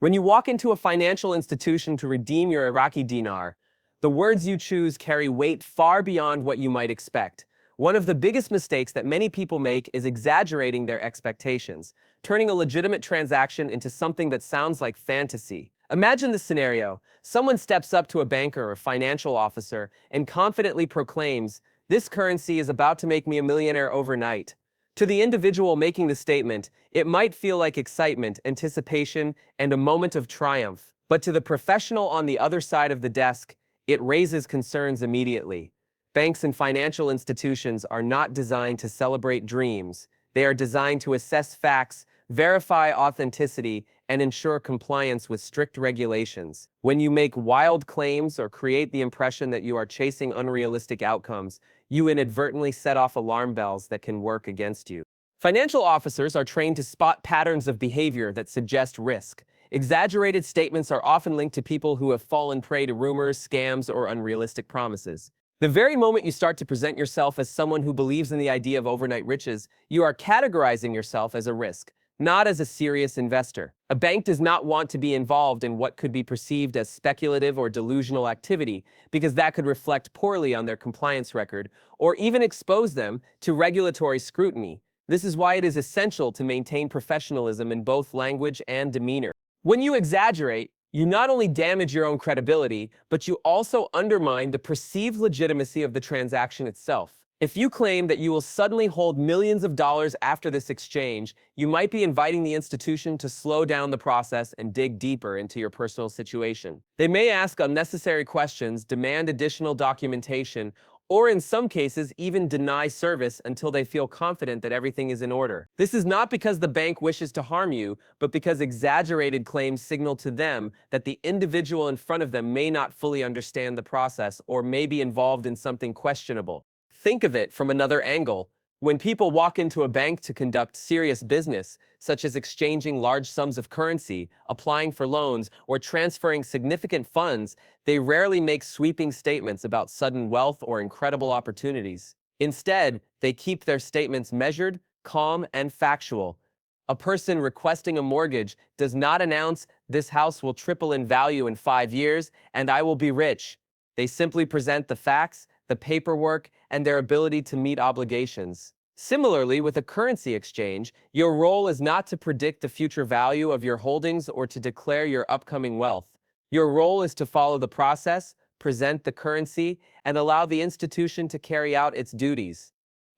When you walk into a financial institution to redeem your Iraqi dinar, the words you choose carry weight far beyond what you might expect. One of the biggest mistakes that many people make is exaggerating their expectations, turning a legitimate transaction into something that sounds like fantasy. Imagine this scenario. Someone steps up to a banker or financial officer and confidently proclaims, "This currency is about to make me a millionaire overnight." To the individual making the statement, it might feel like excitement, anticipation, and a moment of triumph. But to the professional on the other side of the desk, it raises concerns immediately. Banks and financial institutions are not designed to celebrate dreams. They are designed to assess facts, verify authenticity, and ensure compliance with strict regulations. When you make wild claims or create the impression that you are chasing unrealistic outcomes, you inadvertently set off alarm bells that can work against you. Financial officers are trained to spot patterns of behavior that suggest risk. Exaggerated statements are often linked to people who have fallen prey to rumors, scams, or unrealistic promises. The very moment you start to present yourself as someone who believes in the idea of overnight riches, you are categorizing yourself as a risk, not as a serious investor. A bank does not want to be involved in what could be perceived as speculative or delusional activity because that could reflect poorly on their compliance record or even expose them to regulatory scrutiny. This is why it is essential to maintain professionalism in both language and demeanor. When you exaggerate, you not only damage your own credibility, but you also undermine the perceived legitimacy of the transaction itself. If you claim that you will suddenly hold millions of dollars after this exchange, you might be inviting the institution to slow down the process and dig deeper into your personal situation. They may ask unnecessary questions, demand additional documentation, or in some cases even deny service until they feel confident that everything is in order. This is not because the bank wishes to harm you, but because exaggerated claims signal to them that the individual in front of them may not fully understand the process or may be involved in something questionable. Think of it from another angle. When people walk into a bank to conduct serious business, such as exchanging large sums of currency, applying for loans, or transferring significant funds, they rarely make sweeping statements about sudden wealth or incredible opportunities. Instead, they keep their statements measured, calm, and factual. A person requesting a mortgage does not announce, "This house will triple in value in 5 years, and I will be rich." They simply present the facts, the paperwork, and their ability to meet obligations. Similarly, with a currency exchange, your role is not to predict the future value of your holdings or to declare your upcoming wealth. Your role is to follow the process, present the currency, and allow the institution to carry out its duties.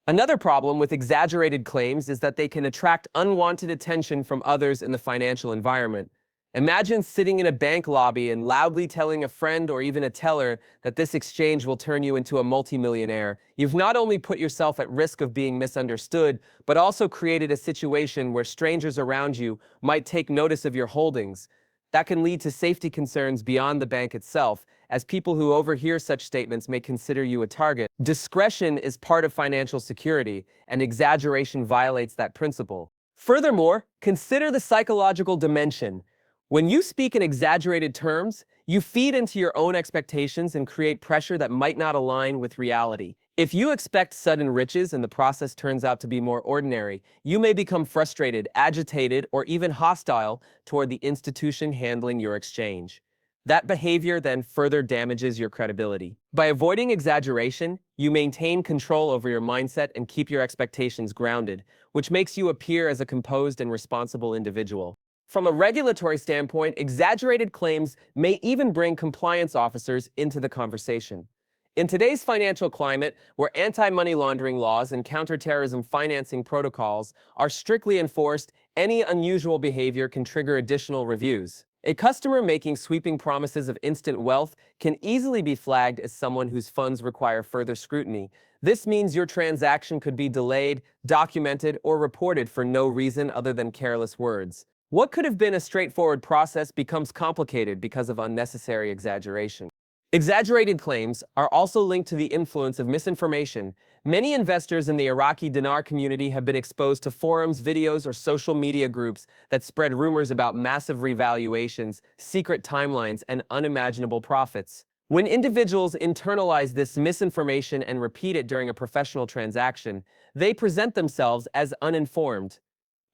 Another problem with exaggerated claims is that they can attract unwanted attention from others in the financial environment. Imagine sitting in a bank lobby and loudly telling a friend or even a teller that this exchange will turn you into a multimillionaire. You've not only put yourself at risk of being misunderstood, but also created a situation where strangers around you might take notice of your holdings. That can lead to safety concerns beyond the bank itself, as people who overhear such statements may consider you a target. Discretion is part of financial security, and exaggeration violates that principle. Furthermore, consider the psychological dimension. When you speak in exaggerated terms, you feed into your own expectations and create pressure that might not align with reality. If you expect sudden riches and the process turns out to be more ordinary, you may become frustrated, agitated, or even hostile toward the institution handling your exchange. That behavior then further damages your credibility. By avoiding exaggeration, you maintain control over your mindset and keep your expectations grounded, which makes you appear as a composed and responsible individual. From a regulatory standpoint, exaggerated claims may even bring compliance officers into the conversation. In today's financial climate, where anti-money laundering laws and counterterrorism financing protocols are strictly enforced, any unusual behavior can trigger additional reviews. A customer making sweeping promises of instant wealth can easily be flagged as someone whose funds require further scrutiny. This means your transaction could be delayed, documented, or reported for no reason other than careless words. What could have been a straightforward process becomes complicated because of unnecessary exaggeration. Exaggerated claims are also linked to the influence of misinformation. Many investors in the Iraqi Dinar community have been exposed to forums, videos, or social media groups that spread rumors about massive revaluations, secret timelines, and unimaginable profits. When individuals internalize this misinformation and repeat it during a professional transaction, they present themselves as uninformed.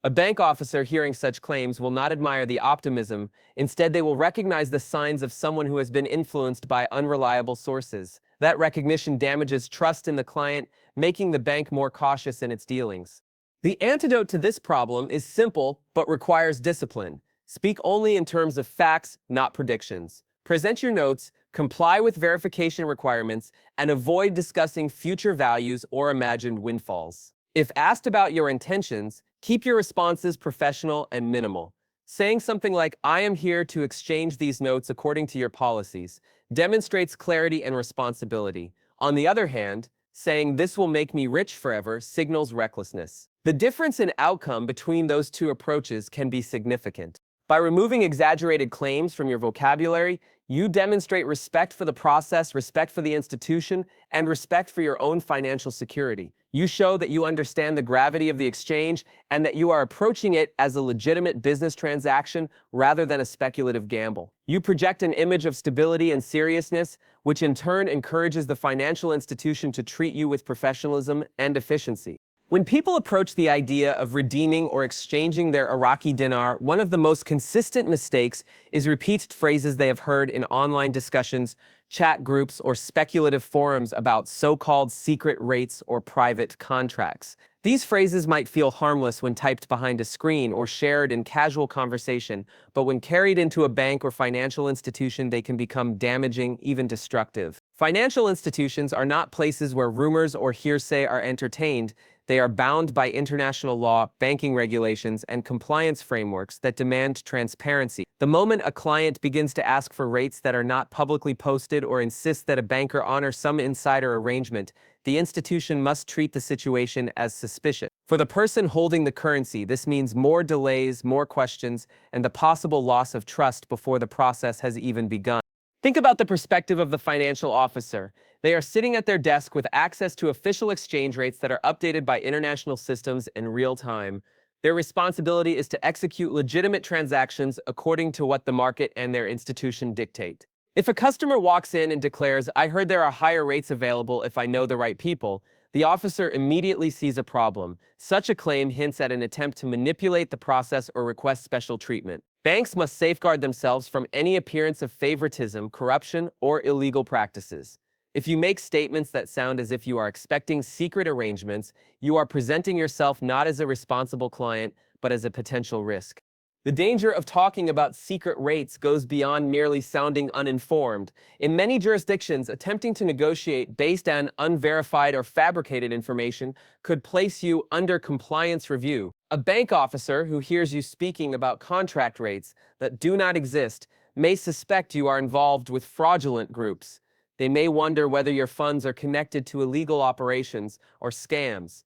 A bank officer hearing such claims will not admire the optimism. Instead, they will recognize the signs of someone who has been influenced by unreliable sources. That recognition damages trust in the client, making the bank more cautious in its dealings. The antidote to this problem is simple but requires discipline. Speak only in terms of facts, not predictions. Present your notes, comply with verification requirements, and avoid discussing future values or imagined windfalls. If asked about your intentions, keep your responses professional and minimal. Saying something like, "I am here to exchange these notes according to your policies," demonstrates clarity and responsibility. On the other hand, saying, "This will make me rich forever," signals recklessness. The difference in outcome between those two approaches can be significant. By removing exaggerated claims from your vocabulary, you demonstrate respect for the process, respect for the institution, and respect for your own financial security. You show that you understand the gravity of the exchange and that you are approaching it as a legitimate business transaction rather than a speculative gamble. You project an image of stability and seriousness, which in turn encourages the financial institution to treat you with professionalism and efficiency. When people approach the idea of redeeming or exchanging their Iraqi dinar, one of the most consistent mistakes is repeated phrases they have heard in online discussions, chat groups, or speculative forums about so-called secret rates or private contracts. These phrases might feel harmless when typed behind a screen or shared in casual conversation, but when carried into a bank or financial institution, they can become damaging, even destructive. Financial institutions are not places where rumors or hearsay are entertained. They are bound by international law, banking regulations, and compliance frameworks that demand transparency. The moment a client begins to ask for rates that are not publicly posted or insists that a banker honor some insider arrangement, the institution must treat the situation as suspicious. For the person holding the currency, this means more delays, more questions, and the possible loss of trust before the process has even begun. Think about the perspective of the financial officer. They are sitting at their desk with access to official exchange rates that are updated by international systems in real time. Their responsibility is to execute legitimate transactions according to what the market and their institution dictate. If a customer walks in and declares, "I heard there are higher rates available if I know the right people," the officer immediately sees a problem. Such a claim hints at an attempt to manipulate the process or request special treatment. Banks must safeguard themselves from any appearance of favoritism, corruption, or illegal practices. If you make statements that sound as if you are expecting secret arrangements, you are presenting yourself not as a responsible client, but as a potential risk. The danger of talking about secret rates goes beyond merely sounding uninformed. In many jurisdictions, attempting to negotiate based on unverified or fabricated information could place you under compliance review. A bank officer who hears you speaking about contract rates that do not exist may suspect you are involved with fraudulent groups. They may wonder whether your funds are connected to illegal operations or scams.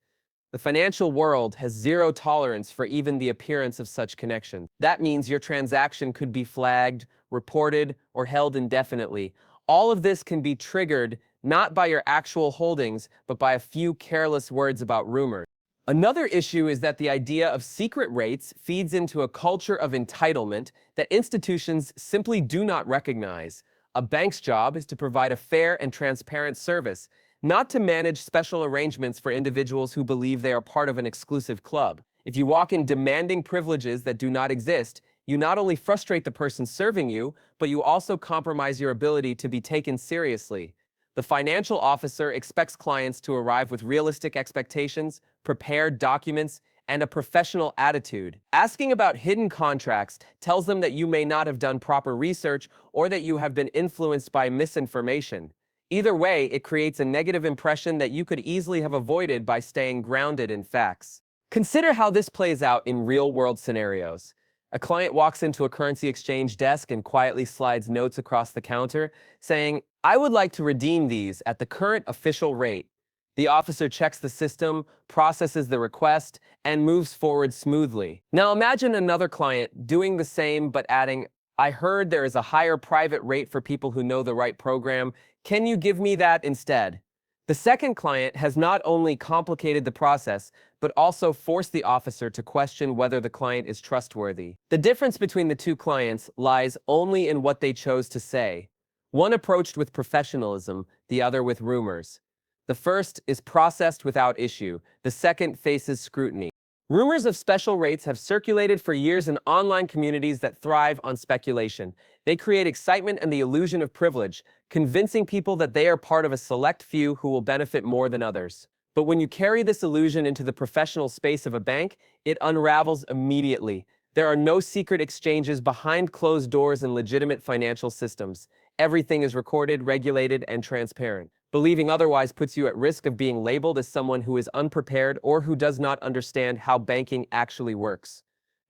The financial world has zero tolerance for even the appearance of such connections. That means your transaction could be flagged, reported, or held indefinitely. All of this can be triggered not by your actual holdings, but by a few careless words about rumors. Another issue is that the idea of secret rates feeds into a culture of entitlement that institutions simply do not recognize. A bank's job is to provide a fair and transparent service, not to manage special arrangements for individuals who believe they are part of an exclusive club. If you walk in demanding privileges that do not exist, you not only frustrate the person serving you, but you also compromise your ability to be taken seriously. The financial officer expects clients to arrive with realistic expectations, prepared documents, and a professional attitude. Asking about hidden contracts tells them that you may not have done proper research or that you have been influenced by misinformation. Either way, it creates a negative impression that you could easily have avoided by staying grounded in facts. Consider how this plays out in real-world scenarios. A client walks into a currency exchange desk and quietly slides notes across the counter, saying, "I would like to redeem these at the current official rate." The officer checks the system, processes the request, and moves forward smoothly. Now imagine another client doing the same but adding, "I heard there is a higher private rate for people who know the right program. Can you give me that instead?" The second client has not only complicated the process, but also forced the officer to question whether the client is trustworthy. The difference between the two clients lies only in what they chose to say. One approached with professionalism, the other with rumors. The first is processed without issue. The second faces scrutiny. Rumors of special rates have circulated for years in online communities that thrive on speculation. They create excitement and the illusion of privilege, convincing people that they are part of a select few who will benefit more than others. But when you carry this illusion into the professional space of a bank, it unravels immediately. There are no secret exchanges behind closed doors in legitimate financial systems. Everything is recorded, regulated, and transparent. Believing otherwise puts you at risk of being labeled as someone who is unprepared or who does not understand how banking actually works.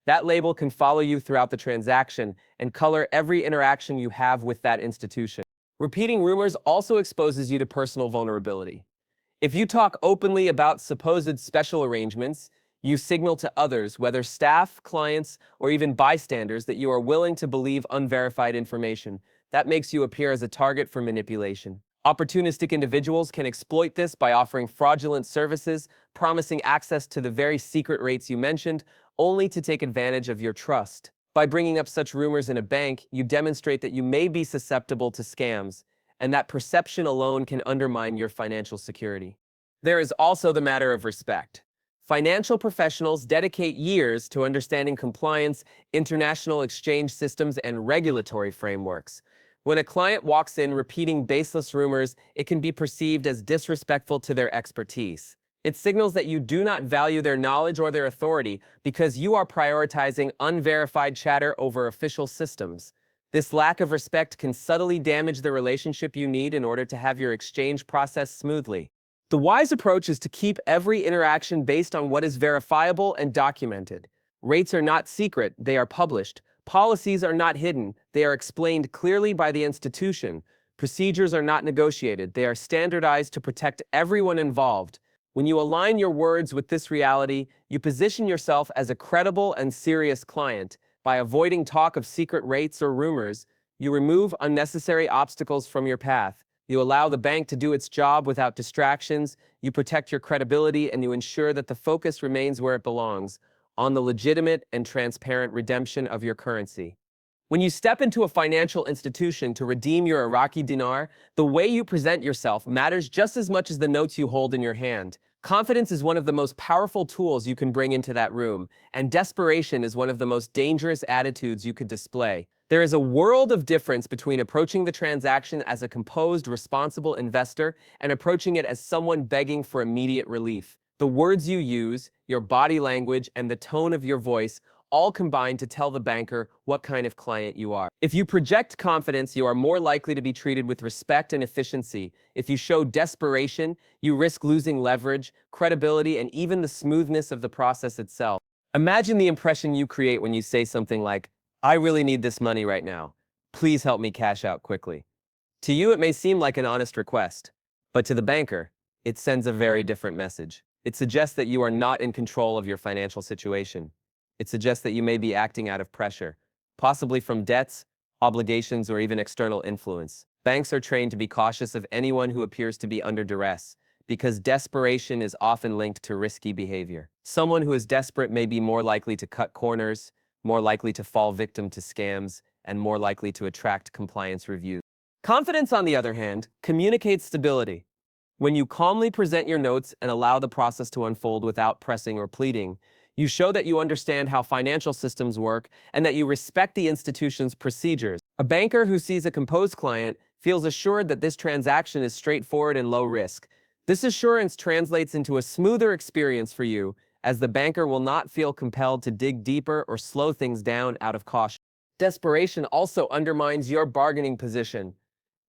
That label can follow you throughout the transaction and color every interaction you have with that institution. Repeating rumors also exposes you to personal vulnerability. If you talk openly about supposed special arrangements, you signal to others, whether staff, clients, or even bystanders, that you are willing to believe unverified information. That makes you appear as a target for manipulation. Opportunistic individuals can exploit this by offering fraudulent services, promising access to the very secret rates you mentioned, only to take advantage of your trust. By bringing up such rumors in a bank, you demonstrate that you may be susceptible to scams, and that perception alone can undermine your financial security. There is also the matter of respect. Financial professionals dedicate years to understanding compliance, international exchange systems, and regulatory frameworks. When a client walks in repeating baseless rumors, it can be perceived as disrespectful to their expertise. It signals that you do not value their knowledge or their authority because you are prioritizing unverified chatter over official systems. This lack of respect can subtly damage the relationship you need in order to have your exchange process smoothly. The wise approach is to keep every interaction based on what is verifiable and documented. Rates are not secret, they are published. Policies are not hidden, they are explained clearly by the institution. Procedures are not negotiated, they are standardized to protect everyone involved. When you align your words with this reality, you position yourself as a credible and serious client. By avoiding talk of secret rates or rumors, you remove unnecessary obstacles from your path. You allow the bank to do its job without distractions, you protect your credibility, and you ensure that the focus remains where it belongs, on the legitimate and transparent redemption of your currency. When you step into a financial institution to redeem your Iraqi dinar, the way you present yourself matters just as much as the notes you hold in your hand. Confidence is one of the most powerful tools you can bring into that room, and desperation is one of the most dangerous attitudes you could display. There is a world of difference between approaching the transaction as a composed, responsible investor and approaching it as someone begging for immediate relief. The words you use, your body language, and the tone of your voice all combine to tell the banker what kind of client you are. If you project confidence, you are more likely to be treated with respect and efficiency. If you show desperation, you risk losing leverage, credibility, and even the smoothness of the process itself. Imagine the impression you create when you say something like, "I really need this money right now. Please help me cash out quickly." To you, it may seem like an honest request, but to the banker, it sends a very different message. It suggests that you are not in control of your financial situation. It suggests that you may be acting out of pressure, possibly from debts, obligations, or even external influence. Banks are trained to be cautious of anyone who appears to be under duress, because desperation is often linked to risky behavior. Someone who is desperate may be more likely to cut corners, more likely to fall victim to scams, and more likely to attract compliance reviews. Confidence, on the other hand, communicates stability. When you calmly present your notes and allow the process to unfold without pressing or pleading, you show that you understand how financial systems work and that you respect the institution's procedures. A banker who sees a composed client feels assured that this transaction is straightforward and low risk. This assurance translates into a smoother experience for you, as the banker will not feel compelled to dig deeper or slow things down out of caution. Desperation also undermines your bargaining position.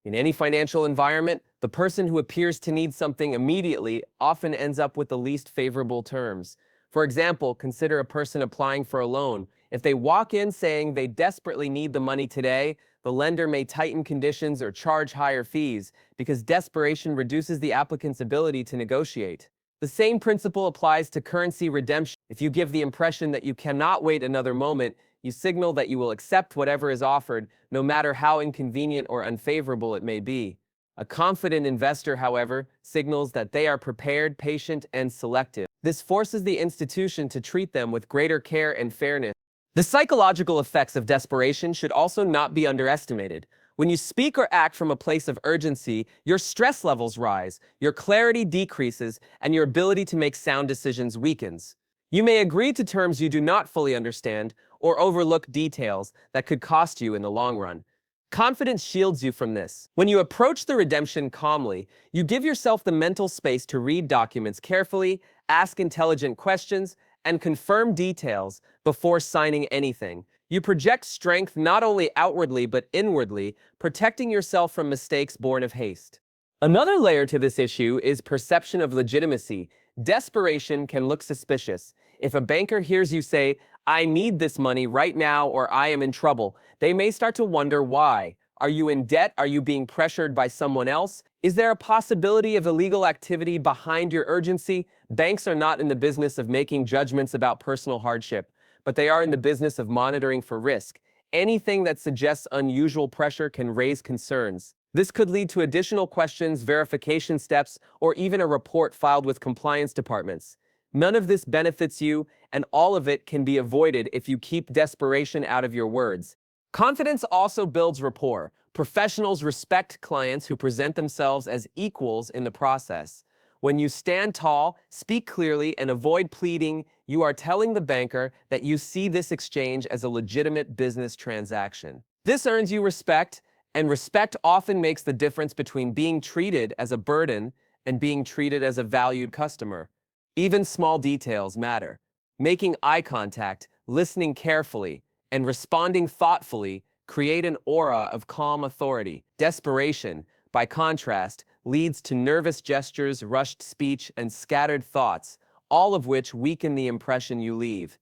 In any financial environment, the person who appears to need something immediately often ends up with the least favorable terms. For example, consider a person applying for a loan. If they walk in saying they desperately need the money today, the lender may tighten conditions or charge higher fees because desperation reduces the applicant's ability to negotiate. The same principle applies to currency redemption. If you give the impression that you cannot wait another moment, you signal that you will accept whatever is offered, no matter how inconvenient or unfavorable it may be. A confident investor, however, signals that they are prepared, patient, and selective. This forces the institution to treat them with greater care and fairness. The psychological effects of desperation should also not be underestimated. When you speak or act from a place of urgency, your stress levels rise, your clarity decreases, and your ability to make sound decisions weakens. You may agree to terms you do not fully understand or overlook details that could cost you in the long run. Confidence shields you from this. When you approach the redemption calmly, you give yourself the mental space to read documents carefully, ask intelligent questions, and confirm details before signing anything. You project strength not only outwardly but inwardly, protecting yourself from mistakes born of haste. Another layer to this issue is perception of legitimacy. Desperation can look suspicious. If a banker hears you say, "I need this money right now," or "I am in trouble," they may start to wonder why. Are you in debt? Are you being pressured by someone else? Is there a possibility of illegal activity behind your urgency? Banks are not in the business of making judgments about personal hardship, but they are in the business of monitoring for risk. Anything that suggests unusual pressure can raise concerns. This could lead to additional questions, verification steps, or even a report filed with compliance departments. None of this benefits you, and all of it can be avoided if you keep desperation out of your words. Confidence also builds rapport. Professionals respect clients who present themselves as equals in the process. When you stand tall, speak clearly, and avoid pleading, you are telling the banker that you see this exchange as a legitimate business transaction. This earns you respect, and respect often makes the difference between being treated as a burden and being treated as a valued customer. Even small details matter. Making eye contact, listening carefully, and responding thoughtfully create an aura of calm authority. Desperation, by contrast, leads to nervous gestures, rushed speech, and scattered thoughts, all of which weaken the impression you leave.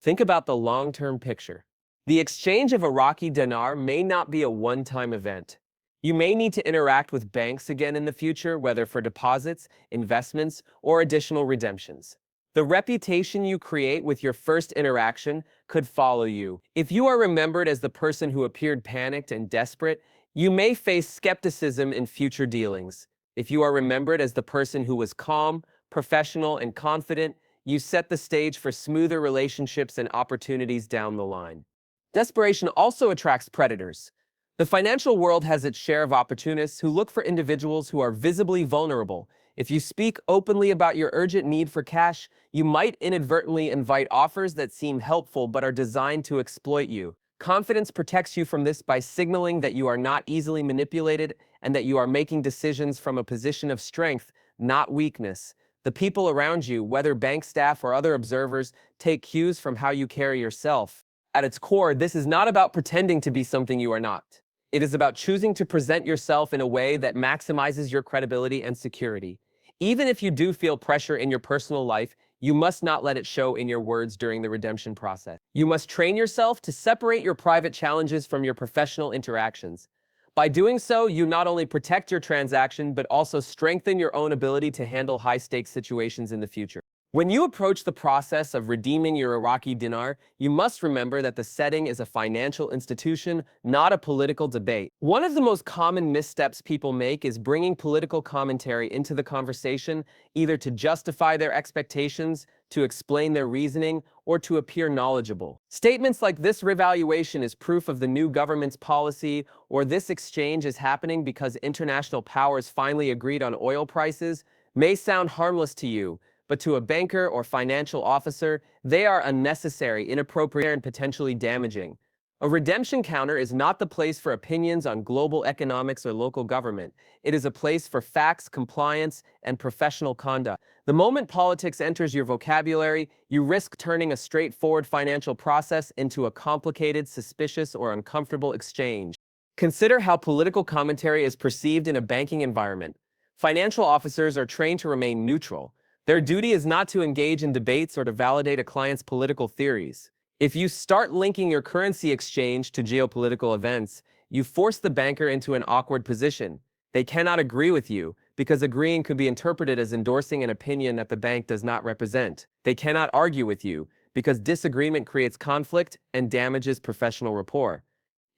Think about the long-term picture. The exchange of Iraqi dinar may not be a one-time event. You may need to interact with banks again in the future, whether for deposits, investments, or additional redemptions. The reputation you create with your first interaction could follow you. If you are remembered as the person who appeared panicked and desperate, you may face skepticism in future dealings. If you are remembered as the person who was calm, professional, and confident, you set the stage for smoother relationships and opportunities down the line. Desperation also attracts predators. The financial world has its share of opportunists who look for individuals who are visibly vulnerable. If you speak openly about your urgent need for cash, you might inadvertently invite offers that seem helpful but are designed to exploit you. Confidence protects you from this by signaling that you are not easily manipulated and that you are making decisions from a position of strength, not weakness. The people around you, whether bank staff or other observers, take cues from how you carry yourself. At its core, this is not about pretending to be something you are not. It is about choosing to present yourself in a way that maximizes your credibility and security. Even if you do feel pressure in your personal life, you must not let it show in your words during the redemption process. You must train yourself to separate your private challenges from your professional interactions. By doing so, you not only protect your transaction, but also strengthen your own ability to handle high-stakes situations in the future. When you approach the process of redeeming your Iraqi dinar, you must remember that the setting is a financial institution, not a political debate. One of the most common missteps people make is bringing political commentary into the conversation, either to justify their expectations, to explain their reasoning, or to appear knowledgeable. Statements like "this revaluation is proof of the new government's policy," or "this exchange is happening because international powers finally agreed on oil prices," may sound harmless to you, but to a banker or financial officer, they are unnecessary, inappropriate, and potentially damaging. A redemption counter is not the place for opinions on global economics or local government. It is a place for facts, compliance, and professional conduct. The moment politics enters your vocabulary, you risk turning a straightforward financial process into a complicated, suspicious, or uncomfortable exchange. Consider how political commentary is perceived in a banking environment. Financial officers are trained to remain neutral. Their duty is not to engage in debates or to validate a client's political theories. If you start linking your currency exchange to geopolitical events, you force the banker into an awkward position. They cannot agree with you, because agreeing could be interpreted as endorsing an opinion that the bank does not represent. They cannot argue with you, because disagreement creates conflict and damages professional rapport.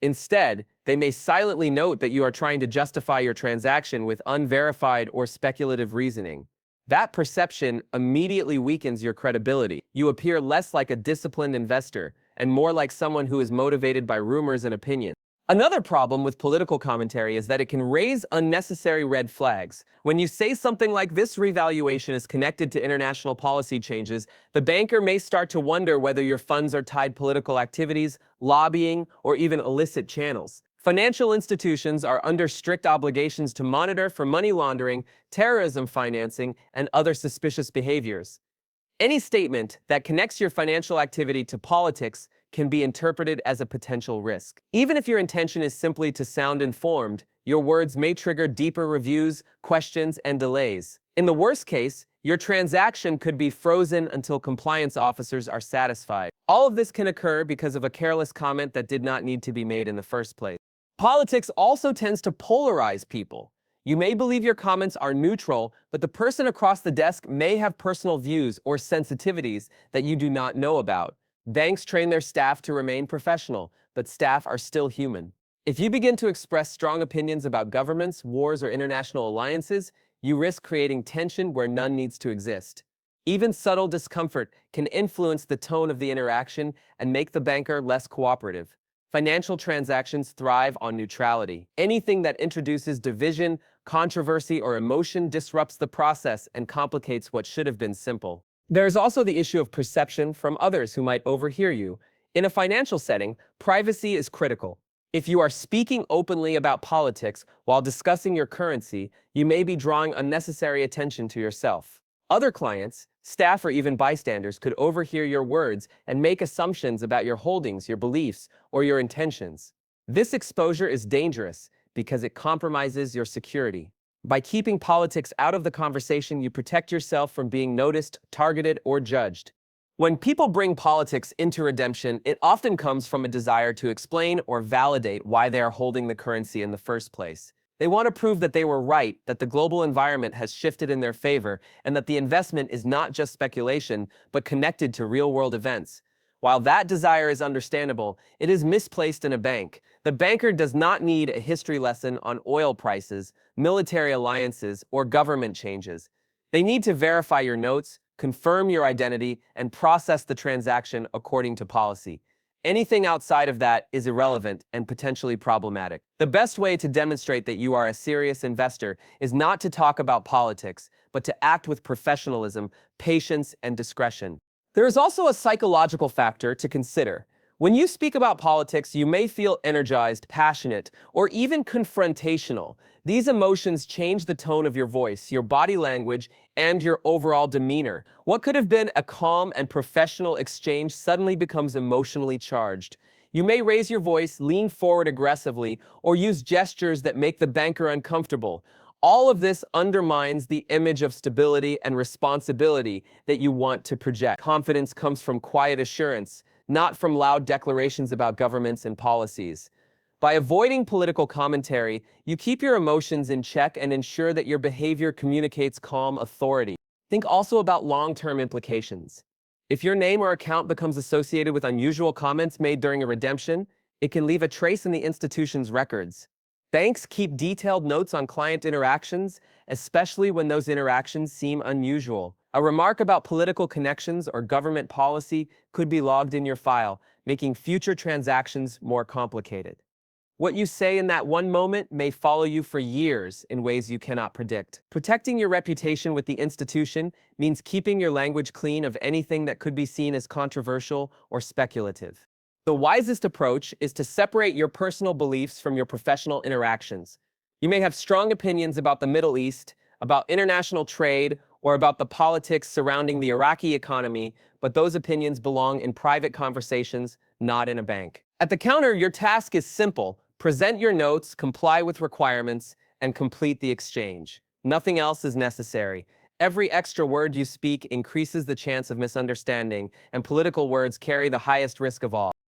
Instead, they may silently note that you are trying to justify your transaction with unverified or speculative reasoning. That perception immediately weakens your credibility. You appear less like a disciplined investor and more like someone who is motivated by rumors and opinions. Another problem with political commentary is that it can raise unnecessary red flags. When you say something like this revaluation is connected to international policy changes, the banker may start to wonder whether your funds are tied to political activities, lobbying, or even illicit channels. Financial institutions are under strict obligations to monitor for money laundering, terrorism financing, and other suspicious behaviors. Any statement that connects your financial activity to politics can be interpreted as a potential risk. Even if your intention is simply to sound informed, your words may trigger deeper reviews, questions, and delays. In the worst case, your transaction could be frozen until compliance officers are satisfied. All of this can occur because of a careless comment that did not need to be made in the first place. Politics also tends to polarize people. You may believe your comments are neutral, but the person across the desk may have personal views or sensitivities that you do not know about. Banks train their staff to remain professional, but staff are still human. If you begin to express strong opinions about governments, wars, or international alliances, you risk creating tension where none needs to exist. Even subtle discomfort can influence the tone of the interaction and make the banker less cooperative. Financial transactions thrive on neutrality. Anything that introduces division, controversy, or emotion disrupts the process and complicates what should have been simple. There is also the issue of perception from others who might overhear you. In a financial setting, privacy is critical. If you are speaking openly about politics while discussing your currency, you may be drawing unnecessary attention to yourself. Other clients, staff, or even bystanders could overhear your words and make assumptions about your holdings, your beliefs, or your intentions. This exposure is dangerous because it compromises your security. By keeping politics out of the conversation, you protect yourself from being noticed, targeted, or judged. When people bring politics into redemption, it often comes from a desire to explain or validate why they are holding the currency in the first place. They want to prove that they were right, that the global environment has shifted in their favor, and that the investment is not just speculation, but connected to real-world events. While that desire is understandable, it is misplaced in a bank. The banker does not need a history lesson on oil prices, military alliances, or government changes. They need to verify your notes, confirm your identity, and process the transaction according to policy. Anything outside of that is irrelevant and potentially problematic. The best way to demonstrate that you are a serious investor is not to talk about politics, but to act with professionalism, patience, and discretion. There is also a psychological factor to consider. When you speak about politics, you may feel energized, passionate, or even confrontational. These emotions change the tone of your voice, your body language, and your overall demeanor. What could have been a calm and professional exchange suddenly becomes emotionally charged. You may raise your voice, lean forward aggressively, or use gestures that make the banker uncomfortable. All of this undermines the image of stability and responsibility that you want to project. Confidence comes from quiet assurance, not from loud declarations about governments and policies. By avoiding political commentary, you keep your emotions in check and ensure that your behavior communicates calm authority. Think also about long-term implications. If your name or account becomes associated with unusual comments made during a redemption, it can leave a trace in the institution's records. Banks keep detailed notes on client interactions, especially when those interactions seem unusual. A remark about political connections or government policy could be logged in your file, making future transactions more complicated. What you say in that one moment may follow you for years in ways you cannot predict. Protecting your reputation with the institution means keeping your language clean of anything that could be seen as controversial or speculative. The wisest approach is to separate your personal beliefs from your professional interactions. You may have strong opinions about the Middle East, about international trade, or about the politics surrounding the Iraqi economy, but those opinions belong in private conversations, not in a bank. At the counter, your task is simple. Present your notes, comply with requirements, and complete the exchange. Nothing else is necessary. Every extra word you speak increases the chance of misunderstanding, and political words carry the highest risk of all.